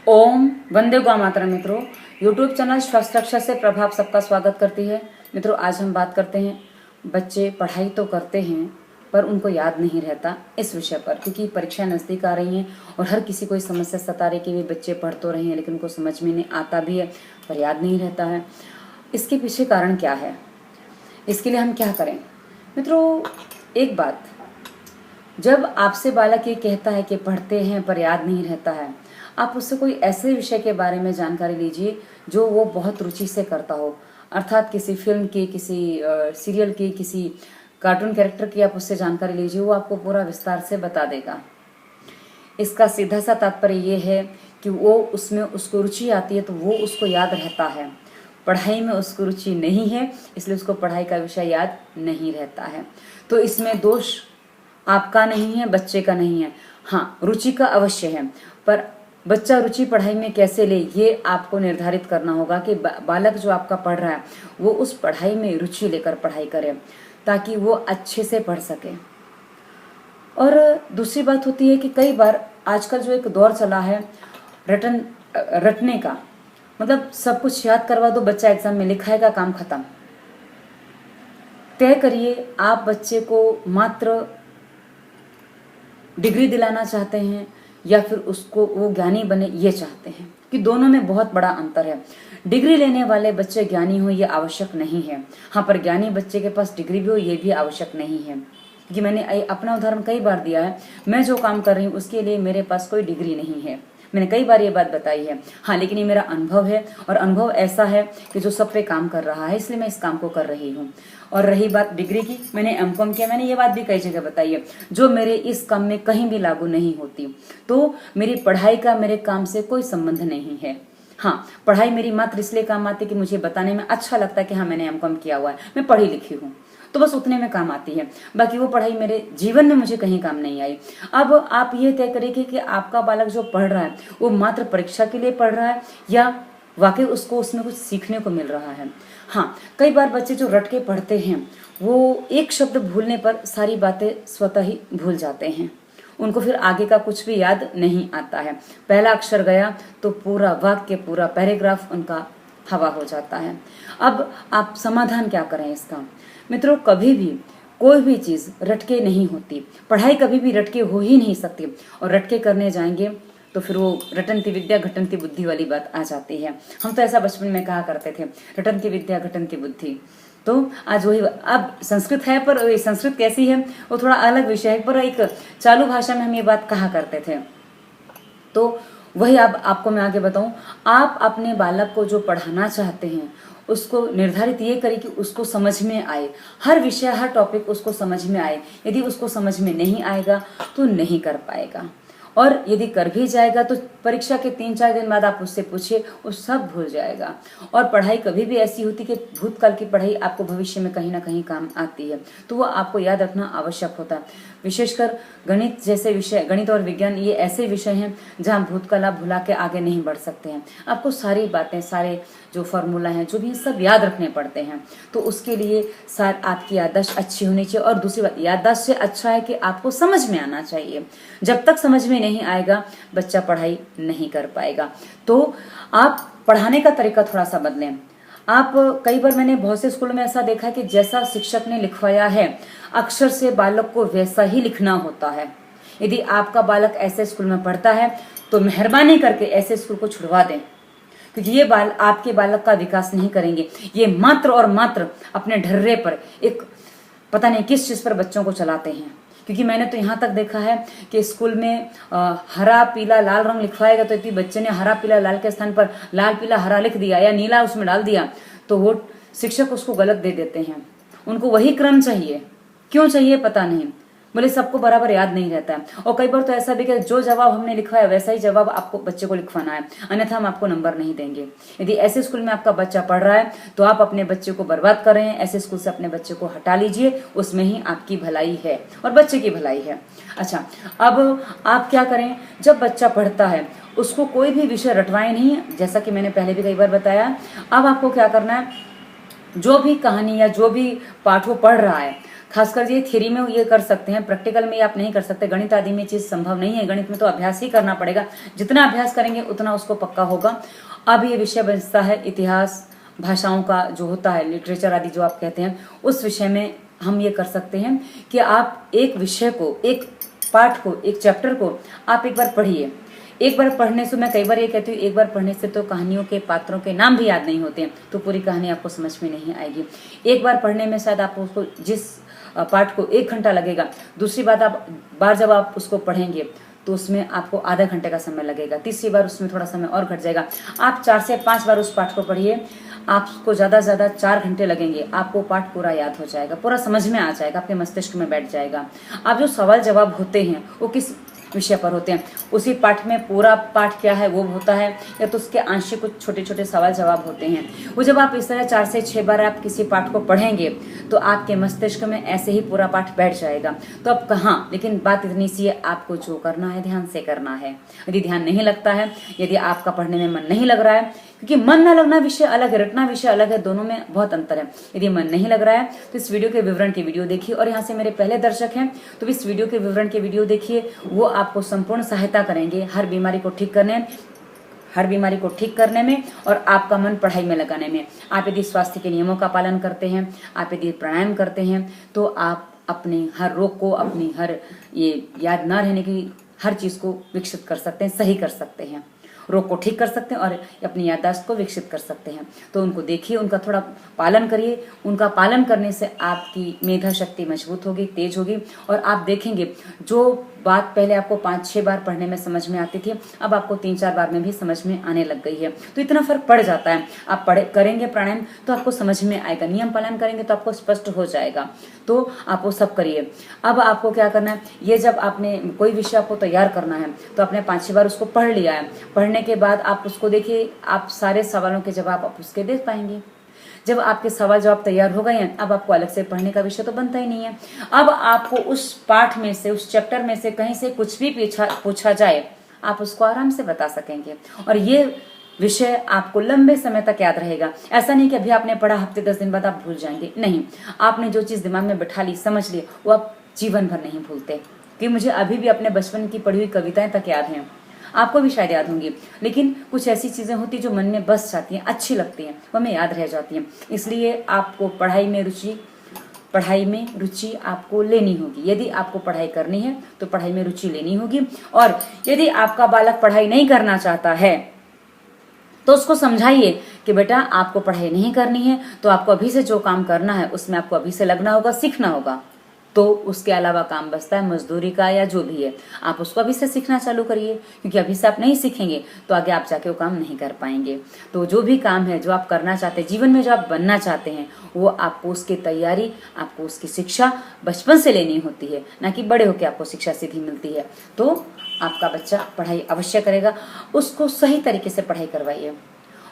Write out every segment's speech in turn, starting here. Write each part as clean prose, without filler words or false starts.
ओम वंदे गौ मातरम। मित्रों, YouTube channel स्वास्थ्य रक्षा से प्रभाव सबका स्वागत करती है। मित्रों, आज हम बात करते हैं बच्चे पढ़ाई तो करते हैं पर उनको याद नहीं रहता इस विषय पर, क्योंकि परीक्षा नज़दीक आ रही हैं और हर किसी को इस समस्या सता रही कि वे बच्चे पढ़ तो रहे हैं लेकिन उनको समझ में नहीं आता भी है पर याद नहीं रहता है। इसके पीछे कारण क्या है, इसके लिए हम क्या करें? मित्रों, एक बात, जब आपसे बालक ये कहता है कि पढ़ते हैं पर याद नहीं रहता है, आप उससे कोई ऐसे विषय के बारे में जानकारी लीजिए जो वो बहुत रुचि से करता हो, अर्थात किसी फिल्म की, किसी सीरियल की, किसी कार्टून कैरेक्टर की आप उससे जानकारी लीजिए, वो आपको पूरा विस्तार से बता देगा। इसका सीधा सा तात्पर्य ये है कि वो उसमें उसको रुचि आती है तो वो उसको याद रहता है। पढ़ाई में उसको रुचि नहीं है इसलिए उसको पढ़ाई का विषय याद नहीं रहता है। तो इसमें दोष आपका नहीं है, बच्चे का नहीं है। हाँ, रुचि का अवश्य है, पर बच्चा रुचि पढ़ाई में कैसे ले ये आपको निर्धारित करना होगा कि बालक जो आपका पढ़ रहा है वो उस पढ़ाई में रुचि लेकर पढ़ाई करे ताकि वो अच्छे से पढ़ सके। और दूसरी बात होती है कि कई बार आजकल जो एक दौर चला है रटने का, मतलब सब कुछ याद करवा दो, बच्चा एग्जाम में लिखाएगा, काम खत्म। तय करिए, आप बच्चे को मात्र डिग्री दिलाना चाहते हैं या फिर उसको वो ज्ञानी बने ये चाहते हैं, कि दोनों में बहुत बड़ा अंतर है। डिग्री लेने वाले बच्चे ज्ञानी हो ये आवश्यक नहीं है, हाँ, पर ज्ञानी बच्चे के पास डिग्री भी हो ये भी आवश्यक नहीं है। क्योंकि मैंने अपना उदाहरण कई बार दिया है, मैं जो काम कर रही हूँ उसके लिए मेरे पास कोई डिग्री नहीं है, मैंने कई बार ये बात बताई है। हाँ, लेकिन ये मेरा अनुभव है और अनुभव ऐसा है कि जो सब पे काम कर रहा है, इसलिए मैं इस काम को कर रही हूँ। और रही बात डिग्री की, मैंने एमकॉम किया, मैंने ये बात भी कई जगह बताई है जो मेरे इस काम में कहीं भी लागू नहीं होती। तो मेरी पढ़ाई का मेरे काम से कोई संबंध नहीं है। हाँ, पढ़ाई मेरी मात्र इसलिए काम आती है कि मुझे बताने में अच्छा लगता है कि हाँ मैंने एमकॉम किया हुआ है, मैं पढ़ी लिखी हूँ, तो बस उतने में काम आती है। बाकी वो पढ़ाई मेरे जीवन में मुझे कहीं काम नहीं आई। अब आप ये तय करिए कि आपका बालक जो पढ़ रहा है वो मात्र परीक्षा के लिए पढ़ रहा है या वाकई उसको उसमें कुछ सीखने को मिल रहा है। हाँ, कई बार बच्चे जो रट के पढ़ते हैं वो एक शब्द भूलने पर सारी बातें स्वतः ही भूल जाते हैं, उनको फिर आगे का कुछ भी याद नहीं आता है। पहला अक्षर गया तो पूरा वाक्य, पूरा पैराग्राफ उनका हवा हो जाता है। अब आप समाधान क्या करें इसका? मित्रों, कभी भी कोई भी चीज रटके नहीं होती, पढ़ाई कभी भी रटके हो ही नहीं सकती, और रटके करने जाएंगे तो फिर वो रटंती विद्या घटंती बुद्धि वाली बात आ जाती है। हम तो ऐसा बचपन में कहा करते थे, रटंती विद्या घटंती बुद्धि। तो आज वही, अब संस्कृत है पर संस्कृत कैसी है वो थोड़ा अलग विषय है, पर एक चालू भाषा में हम ये बात कहा करते थे। तो वही अब आपको मैं आगे बताऊं, आप अपने बालक को जो पढ़ाना चाहते हैं उसको निर्धारित ये करें कि उसको समझ में आए, हर विषय हर टॉपिक उसको समझ में आए। यदि उसको समझ में नहीं आएगा तो नहीं कर पाएगा, और यदि कर भी जाएगा तो परीक्षा के 3-4 दिन बाद आप उससे पूछिए, वो सब भूल जाएगा। और पढ़ाई कभी भी ऐसी होती कि भूतकाल की पढ़ाई आपको भविष्य में कहीं ना कहीं काम आती है, तो वो आपको याद रखना आवश्यक होता है। विशेषकर गणित जैसे विषय, गणित और विज्ञान ये ऐसे विषय हैं जहाँ भूतकाल आप भुला के आगे नहीं बढ़ सकते हैं। आपको सारी बातें, सारे जो फॉर्मूला हैं, जो भी सब याद रखने पड़ते हैं। तो उसके लिए आपकी याददाश्त अच्छी होनी चाहिए। और दूसरी बात, याददाश्त से अच्छा है कि आपको समझ में आना चाहिए। जब तक समझ में नहीं आएगा बच्चा पढ़ाई नहीं कर पाएगा। तो आप पढ़ाने का तरीका थोड़ा सा बदलें। आप, कई बार मैंने बहुत से स्कूलों में ऐसा देखा है कि जैसा शिक्षक ने लिखवाया है अक्षर से बालक को वैसा ही लिखना होता है। यदि आपका बालक ऐसे स्कूल में पढ़ता है तो मेहरबानी करके ऐसे स्कूल को छुड़वा दें, क्योंकि ये आपके बालक का विकास नहीं करेंगे। ये मात्र और मात्र अपने ढर्रे पर एक पता नहीं किस चीज पर बच्चों को चलाते हैं। क्योंकि मैंने तो यहाँ तक देखा है कि स्कूल में हरा पीला लाल रंग लिखवाएगा तो यदि बच्चे ने हरा पीला लाल के स्थान पर लाल पीला हरा लिख दिया या नीला उसमें डाल दिया तो वो शिक्षक उसको गलत दे देते हैं। उनको वही क्रम चाहिए, क्यों चाहिए पता नहीं, बोले सबको बराबर याद नहीं रहता है। और कई बार तो ऐसा भी कि जो जवाब हमने लिखवाया वैसा ही जवाब आपको बच्चे को लिखवाना है, अन्यथा हम आपको नंबर नहीं देंगे। यदि ऐसे स्कूल में आपका बच्चा पढ़ रहा है तो आप अपने बच्चे को बर्बाद कर रहे हैं। ऐसे स्कूल से अपने बच्चे को हटा लीजिए, उसमें ही आपकी भलाई है और बच्चे की भलाई है। अच्छा, अब आप क्या करें, जब बच्चा पढ़ता है उसको कोई भी विषय रटवाए नहीं, जैसा कि मैंने पहले भी कई बार बताया। अब आपको क्या करना है, जो भी कहानी या जो भी पाठ वो पढ़ रहा है, खासकर ये थ्योरी में ये कर सकते हैं, प्रैक्टिकल में आप नहीं कर सकते। गणित आदि में चीज संभव नहीं है, गणित में तो अभ्यास ही करना पड़ेगा, जितना अभ्यास करेंगे उतना उसको पक्का होगा। अब ये विषय बचता है इतिहास, भाषाओं का जो होता है, लिटरेचर आदि जो आप कहते हैं, उस विषय में हम ये कर सकते हैं कि आप एक विषय को, एक पाठ को, एक चैप्टर को आप एक बार पढ़िए। एक बार पढ़ने से, मैं कई बार ये कहती हूँ, एक बार पढ़ने से तो कहानियों के पात्रों के नाम भी याद नहीं होते हैं, तो पूरी कहानी आपको समझ में नहीं आएगी। एक बार पढ़ने में शायद आप उसको, जिस पाठ को 1 घंटा लगेगा, दूसरी बार जब आप उसको पढ़ेंगे तो उसमें आपको आधा घंटे का समय लगेगा, तीसरी बार उसमें थोड़ा समय और घट जाएगा। आप 4 से 5 बार उस पाठ को पढ़िए, आपको ज़्यादा से ज़्यादा 4 घंटे लगेंगे, आपको पाठ पूरा याद हो जाएगा, पूरा समझ में आ जाएगा, आपके मस्तिष्क में बैठ जाएगा। आप जो सवाल जवाब होते हैं वो किस विषय पर होते हैं, उसी पाठ में पूरा पाठ क्या है वो होता है, या तो उसके आंशिक कुछ छोटे छोटे सवाल जवाब होते हैं। वो जब आप इस तरह 4 से 6 बार आप किसी पाठ को पढ़ेंगे तो आपके मस्तिष्क में ऐसे ही पूरा पाठ बैठ जाएगा। तो अब कहाँ, लेकिन बात इतनी सी है, आपको जो करना है ध्यान से करना है। यदि ध्यान नहीं लगता है, यदि आपका पढ़ने में मन नहीं लग रहा है, क्योंकि मन न लगना विषय अलग है, रटना विषय अलग है, दोनों में बहुत अंतर है। यदि मन नहीं लग रहा है तो इस वीडियो के विवरण की वीडियो देखिए, और यहाँ से मेरे पहले दर्शक हैं तो इस वीडियो के विवरण की वीडियो देखिए, वो आपको संपूर्ण सहायता करेंगे हर बीमारी को ठीक करने में और आपका मन पढ़ाई में लगाने में। आप यदि स्वास्थ्य के नियमों का पालन करते हैं, आप यदि प्राणायाम करते हैं, तो आप अपने हर रोग को, अपनी हर ये याद ना रहने की हर चीज को विकसित कर सकते हैं, सही कर सकते हैं, रोग को ठीक कर सकते हैं और अपनी याददाश्त को विकसित कर सकते हैं। तो उनको देखिए, उनका थोड़ा पालन करिए। उनका पालन करने से आपकी मेधा शक्ति मजबूत होगी, तेज होगी, और आप देखेंगे जो बात पहले आपको 5-6 बार पढ़ने में समझ में आती थी, अब आपको 3-4 बार में भी समझ में आने लग गई है। तो इतना फर्क पड़ जाता है। आप करेंगे प्राणायाम तो आपको समझ में आएगा, नियम पालन करेंगे तो आपको स्पष्ट हो जाएगा। तो आप वो सब करिए। अब आपको क्या करना है, ये जब आपने कोई विषय आपको तैयार करना है तो आपने 5-6 बार उसको पढ़ लिया है, पढ़ने के बाद आप उसको देखिए, आप सारे सवालों के जवाब आप उसके दे पाएंगे। जब आपके सवाल जवाब तैयार हो गए हैं, अब आपको अलग से पढ़ने का विषय तो बनता ही नहीं है। अब आपको उस पाठ में से, उस चैप्टर में से कहीं से कुछ भी पूछा जाए, आप उसको आराम से बता सकेंगे, और ये विषय आपको लंबे समय तक याद रहेगा। ऐसा नहीं कि अभी आपने पढ़ा, हफ्ते 10 दिन बाद आप भूल जाएंगे, नहीं। आपने जो चीज दिमाग में बैठा ली, समझ ली, वो आप जीवन भर नहीं भूलते। कि मुझे अभी भी अपने बचपन की पढ़ी हुई कविताएं तक याद हैं, आपको भी शायद याद होंगी, लेकिन कुछ ऐसी चीजें होती जो मन में बस जाती हैं, अच्छी लगती हैं, वो हमें याद रह जाती हैं। इसलिए आपको पढ़ाई में रुचि आपको लेनी होगी। यदि आपको पढ़ाई करनी है तो पढ़ाई में रुचि लेनी होगी, और यदि आपका बालक पढ़ाई नहीं करना चाहता है तो उसको समझाइए कि बेटा आपको पढ़ाई नहीं करनी है, तो आपको अभी से जो काम करना है उसमें आपको अभी से लगना होगा, सीखना होगा। तो उसके अलावा काम बचता है मजदूरी का या जो भी है, आप उसको अभी से सीखना चालू करिए, क्योंकि अभी से आप नहीं सीखेंगे तो आगे आप जाके वो काम नहीं कर पाएंगे। तो जो भी काम है, जो आप करना चाहते हैं, जीवन में जो आप बनना चाहते हैं, वो आपको उसकी तैयारी, आपको उसकी शिक्षा बचपन से लेनी होती है, ना कि बड़े होकर आपको शिक्षा सीधी मिलती है। तो आपका बच्चा पढ़ाई अवश्य करेगा, उसको सही तरीके से पढ़ाई करवाइए।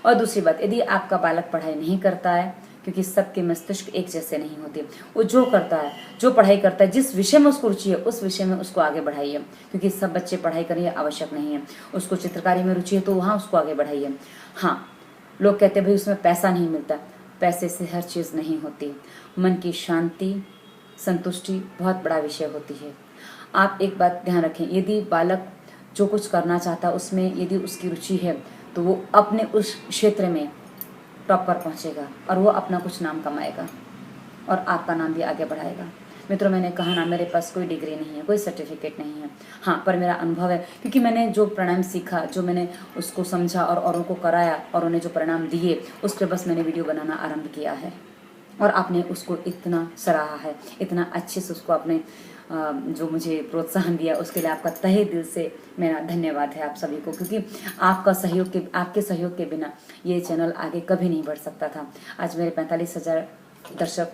और दूसरी बात, यदि आपका बालक पढ़ाई नहीं करता है, क्योंकि सबके मस्तिष्क एक जैसे नहीं होते, वो जो करता है, जो पढ़ाई करता है, जिस विषय में उसको रुचि है उस विषय में उसको आगे बढ़ाइए, क्योंकि सब बच्चे पढ़ाई करें आवश्यक नहीं है। उसको चित्रकारी में रुचि है तो वहाँ उसको आगे बढ़ाइए। हाँ, लोग कहते हैं भाई उसमें पैसा नहीं मिलता, पैसे से हर चीज़ नहीं होती। मन की शांति, संतुष्टि बहुत बड़ा विषय होती है। आप एक बात ध्यान रखें, यदि बालक जो कुछ करना चाहता है उसमें यदि उसकी रुचि है तो वो अपने उस क्षेत्र में टॉप पर पहुंचेगा और वो अपना कुछ नाम कमाएगा और आपका नाम भी आगे बढ़ाएगा। मित्रों, मैंने कहा ना, मेरे पास कोई डिग्री नहीं है, कोई सर्टिफिकेट नहीं है, हाँ, पर मेरा अनुभव है, क्योंकि मैंने जो प्राणायाम सीखा, जो मैंने उसको समझा और औरों को कराया और उन्हें जो परिणाम दिए, उस पर बस मैंने वीडियो बनाना आरंभ किया है। और आपने उसको इतना सराहा है, इतना अच्छे से उसको आपने जो मुझे प्रोत्साहन दिया, उसके लिए आपका तहे दिल से मेरा धन्यवाद है आप सभी को, क्योंकि आपके सहयोग के बिना ये चैनल आगे कभी नहीं बढ़ सकता था। आज मेरे 45,000 दर्शक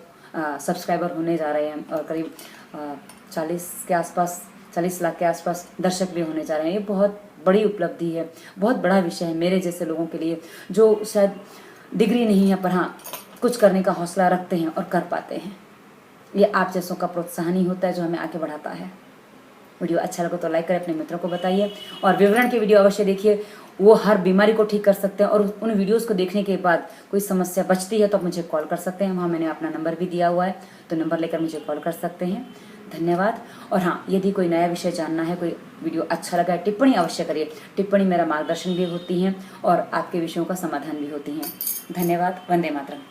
सब्सक्राइबर होने जा रहे हैं और करीब 40 लाख के आसपास दर्शक भी होने जा रहे हैं। ये बहुत बड़ी उपलब्धि है, बहुत बड़ा विषय है मेरे जैसे लोगों के लिए, जो शायद डिग्री नहीं है पर हाँ कुछ करने का हौसला रखते हैं और कर पाते हैं। ये आप जैसों का प्रोत्साहन ही होता है जो हमें आगे बढ़ाता है। वीडियो अच्छा लगा तो लाइक करें, अपने मित्रों को बताइए और विवरण की वीडियो अवश्य देखिए। वो हर बीमारी को ठीक कर सकते हैं। और उन वीडियोस को देखने के बाद कोई समस्या बचती है तो आप मुझे कॉल कर सकते हैं, वहाँ मैंने अपना नंबर भी दिया हुआ है, तो नंबर लेकर मुझे कॉल कर सकते हैं। धन्यवाद। और हाँ, यदि कोई नया विषय जानना है, कोई वीडियो अच्छा लगा है, टिप्पणी अवश्य करिए। टिप्पणी मेरा मार्गदर्शन भी होती है और आपके विषयों का समाधान भी होती है। धन्यवाद। वंदे मातरम।